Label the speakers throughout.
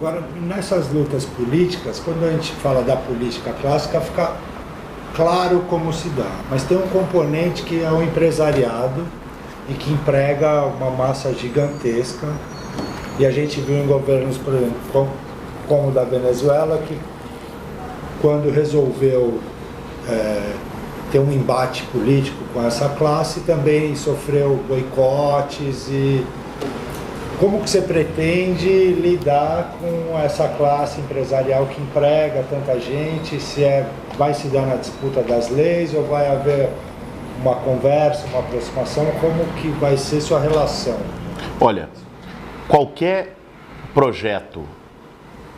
Speaker 1: Agora, nessas lutas políticas, quando a gente fala da política clássica, fica claro como se dá. Mas tem um componente que é o empresariado e que emprega uma massa gigantesca. E a gente viu em governos, por exemplo, como o da Venezuela, que quando resolveu ter um embate político com essa classe, também sofreu boicotes. E como que você pretende lidar com essa classe empresarial que emprega tanta gente? Se vai se dar na disputa das leis ou vai haver uma conversa, uma aproximação? Como que vai ser sua relação?
Speaker 2: Olha, qualquer projeto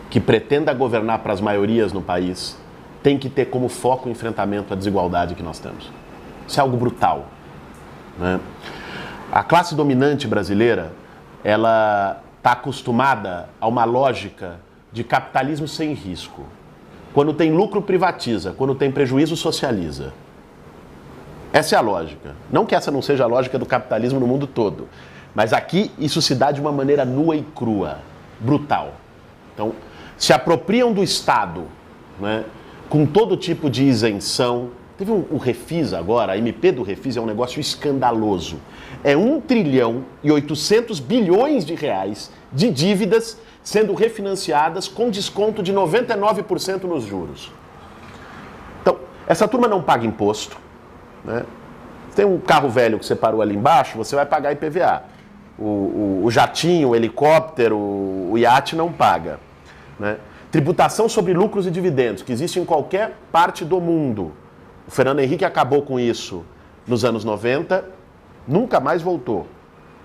Speaker 2: que pretenda governar para as maiorias no país tem que ter como foco o enfrentamento à desigualdade que nós temos. Isso é algo brutal, né? A classe dominante brasileira, ela está acostumada a uma lógica de capitalismo sem risco. Quando tem lucro, privatiza. Quando tem prejuízo, socializa. Essa é a lógica. Não que essa não seja a lógica do capitalismo no mundo todo, mas aqui isso se dá de uma maneira nua e crua, brutal. Então, se apropriam do Estado, né, com todo tipo de isenção. Teve o Refis agora, a MP do Refis é um negócio escandaloso. É 1,8 trilhão de reais de dívidas sendo refinanciadas com desconto de 99% nos juros. Então, essa turma não paga imposto, né? Tem um carro velho que você parou ali embaixo, você vai pagar IPVA. O jatinho, o helicóptero, o iate não paga, né? Tributação sobre lucros e dividendos, que existe em qualquer parte do mundo. O Fernando Henrique acabou com isso nos anos 90, nunca mais voltou.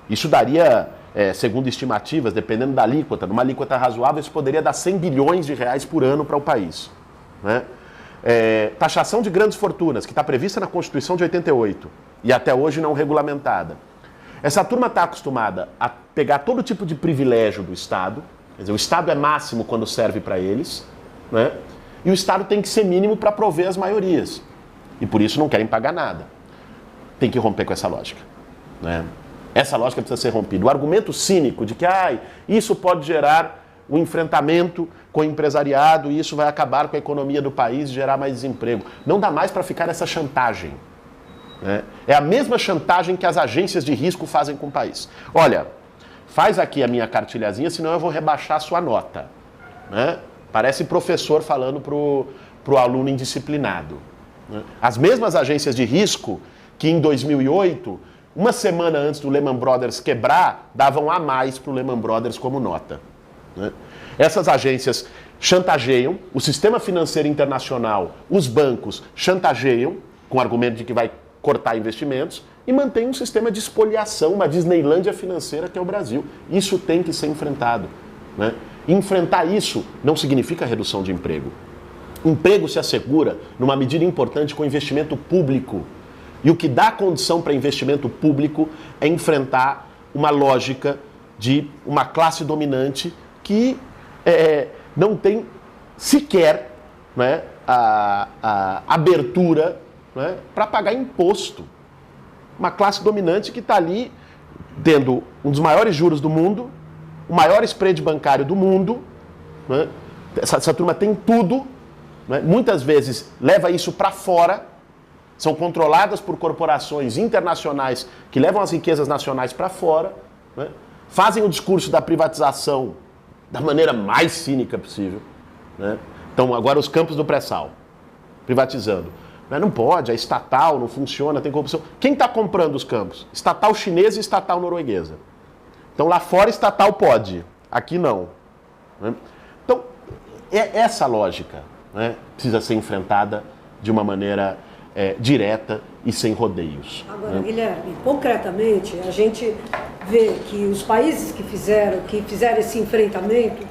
Speaker 2: Isso daria, segundo estimativas, dependendo da alíquota, numa alíquota razoável, isso poderia dar 100 bilhões de reais por ano para o país, né? Taxação de grandes fortunas, que está prevista na Constituição de 88 e até hoje não regulamentada. Essa turma está acostumada a pegar todo tipo de privilégio do Estado, quer dizer, o Estado é máximo quando serve para eles, né? E o Estado tem que ser mínimo para prover as maiorias. E por isso não querem pagar nada. Tem que romper com essa lógica, né? Essa lógica precisa ser rompida. O argumento cínico de que isso pode gerar um enfrentamento com o empresariado e isso vai acabar com a economia do país e gerar mais desemprego. Não dá mais para ficar nessa chantagem, né? É a mesma chantagem que as agências de risco fazem com o país. Olha, faz aqui a minha cartilhazinha, senão eu vou rebaixar a sua nota, né? Parece professor falando pro aluno indisciplinado. As mesmas agências de risco que em 2008, uma semana antes do Lehman Brothers quebrar, davam a mais para o Lehman Brothers como nota, né? Essas agências chantageiam, o sistema financeiro internacional, os bancos chantageiam, com o argumento de que vai cortar investimentos, e mantém um sistema de espoliação, uma Disneylândia financeira que é o Brasil. Isso tem que ser enfrentado, né? Enfrentar isso não significa redução de emprego. Emprego se assegura, numa medida importante, com investimento público. E o que dá condição para investimento público é enfrentar uma lógica de uma classe dominante que não tem sequer, né, a abertura, né, para pagar imposto. Uma classe dominante que está ali tendo um dos maiores juros do mundo, o maior spread bancário do mundo, né? Essa turma tem tudo, né? Muitas vezes leva isso para fora, são controladas por corporações internacionais que levam as riquezas nacionais para fora, né? Fazem o discurso da privatização da maneira mais cínica possível, né? Então agora os campos do pré-sal, privatizando. Não pode, é estatal, não funciona, tem corrupção. Quem está comprando os campos? Estatal chinesa e estatal norueguesa. Então lá fora estatal pode, aqui não, né? Então essa lógica, né, precisa ser enfrentada de uma maneira direta e sem rodeios.
Speaker 3: Agora,
Speaker 2: né?
Speaker 3: Guilherme, concretamente, a gente vê que os países que fizeram esse enfrentamento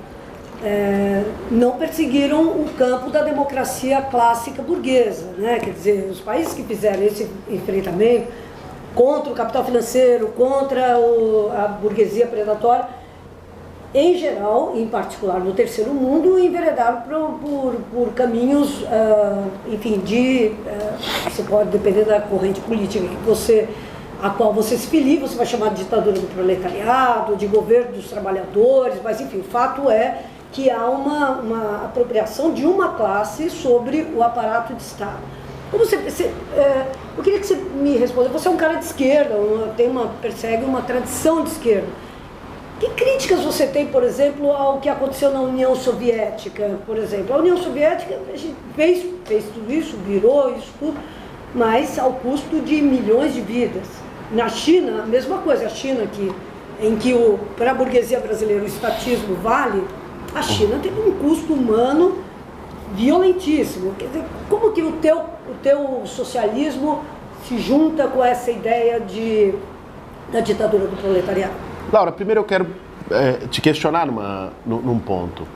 Speaker 3: não perseguiram o campo da democracia clássica burguesa, né? Quer dizer, os países que fizeram esse enfrentamento contra o capital financeiro, contra a burguesia predatória, em geral, em particular no terceiro mundo, enveredaram por caminhos, enfim, você pode, depender da corrente política a qual você se filie, você vai chamar de ditadura do proletariado, de governo dos trabalhadores, mas enfim, o fato é que há uma apropriação de uma classe sobre o aparato de Estado. Como eu queria que você me respondesse. Você é um cara de esquerda, persegue uma tradição de esquerda. Que críticas você tem, por exemplo, ao que aconteceu na União Soviética, por exemplo? A União Soviética a gente fez tudo isso, virou isso tudo, mas ao custo de milhões de vidas. Na China, a mesma coisa. A China, em que para a burguesia brasileira o estatismo vale, a China teve um custo humano violentíssimo. Quer dizer, como que o teu socialismo se junta com essa ideia da ditadura do proletariado?
Speaker 2: Laura, primeiro eu quero te questionar num ponto.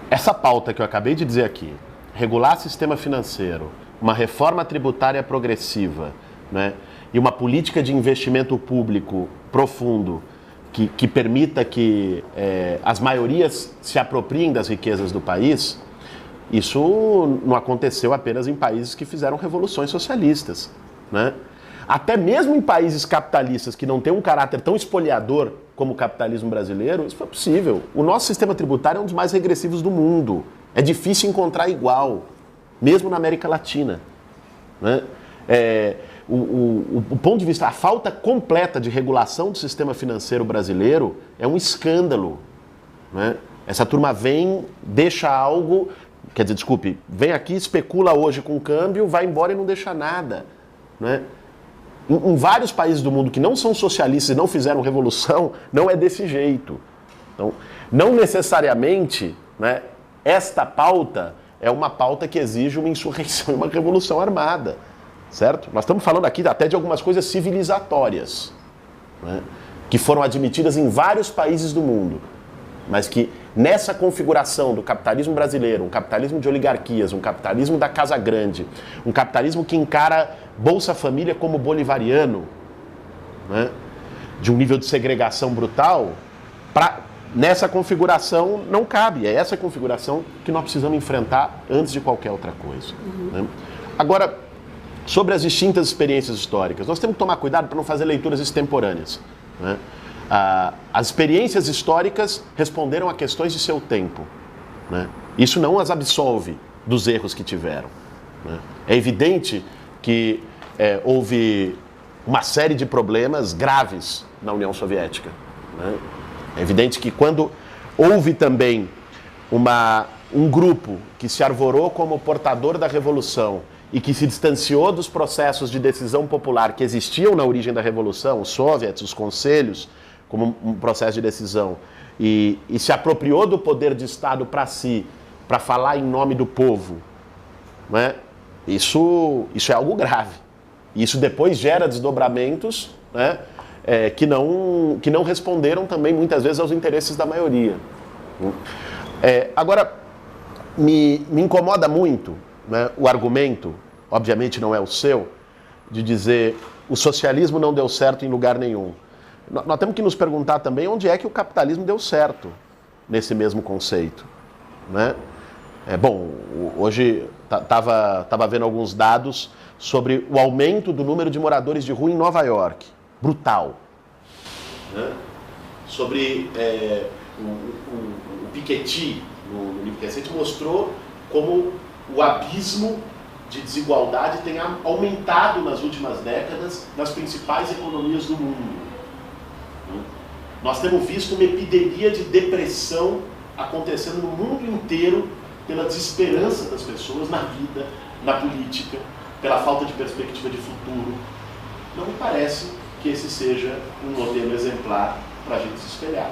Speaker 2: Essa pauta que eu acabei de dizer aqui, regular sistema financeiro, uma reforma tributária progressiva, né, e uma política de investimento público profundo que permita que as maiorias se apropriem das riquezas do país, isso não aconteceu apenas em países que fizeram revoluções socialistas, né? Até mesmo em países capitalistas que não têm um caráter tão espoliador como o capitalismo brasileiro, isso foi possível. O nosso sistema tributário é um dos mais regressivos do mundo. É difícil encontrar igual, mesmo na América Latina, né? O ponto de vista, a falta completa de regulação do sistema financeiro brasileiro é um escândalo, né? Essa turma deixa algo, quer dizer, desculpe, vem aqui, especula hoje com o câmbio, vai embora e não deixa nada, né? Em vários países do mundo que não são socialistas e não fizeram revolução, não é desse jeito. Então, não necessariamente, né, esta pauta é uma pauta que exige uma insurreição e uma revolução armada, certo? Nós estamos falando aqui até de algumas coisas civilizatórias, né, que foram admitidas em vários países do mundo, mas que nessa configuração do capitalismo brasileiro, um capitalismo de oligarquias, um capitalismo da Casa Grande, um capitalismo que encara Bolsa Família como bolivariano, né, de um nível de segregação brutal, nessa configuração não cabe. É essa configuração que nós precisamos enfrentar antes de qualquer outra coisa. Né? Agora, sobre as distintas experiências históricas, nós temos que tomar cuidado para não fazer leituras extemporâneas, né? As experiências históricas responderam a questões de seu tempo, né? Isso não as absolve dos erros que tiveram, né? É evidente que houve uma série de problemas graves na União Soviética, né? É evidente que quando houve também um grupo que se arvorou como portador da Revolução e que se distanciou dos processos de decisão popular que existiam na origem da Revolução, os soviets, os conselhos, como um processo de decisão, e se apropriou do poder de Estado para si, para falar em nome do povo, né? Isso é algo grave. Isso depois gera desdobramentos, né, que não responderam também, muitas vezes, aos interesses da maioria. Agora, me incomoda muito, né, o argumento, obviamente não é o seu, de dizer o socialismo não deu certo em lugar nenhum. Nós temos que nos perguntar também onde é que o capitalismo deu certo nesse mesmo conceito, né? Bom, hoje estava vendo alguns dados sobre o aumento do número de moradores de rua em Nova York. Brutal. Né? Sobre o Piketty, no livro recente, mostrou como o abismo de desigualdade tem aumentado nas últimas décadas nas principais economias do mundo. Nós temos visto uma epidemia de depressão acontecendo no mundo inteiro pela desesperança das pessoas na vida, na política, pela falta de perspectiva de futuro. Não me parece que esse seja um modelo exemplar para a gente se espelhar.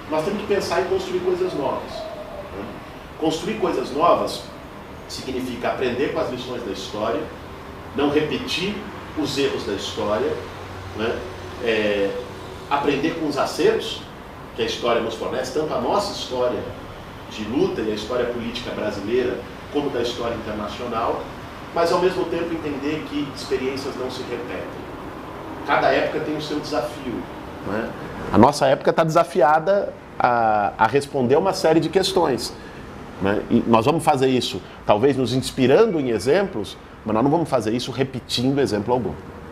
Speaker 2: Nós temos que pensar em construir coisas novas. Né? Construir coisas novas significa aprender com as lições da história, não repetir os erros da história, né? Aprender com os acertos que a história nos fornece, tanto a nossa história de luta e a história política brasileira, como da história internacional, mas ao mesmo tempo entender que experiências não se repetem. Cada época tem o seu desafio, né? A nossa época está desafiada a responder uma série de questões, né? E nós vamos fazer isso, talvez nos inspirando em exemplos, mas nós não vamos fazer isso repetindo exemplo algum.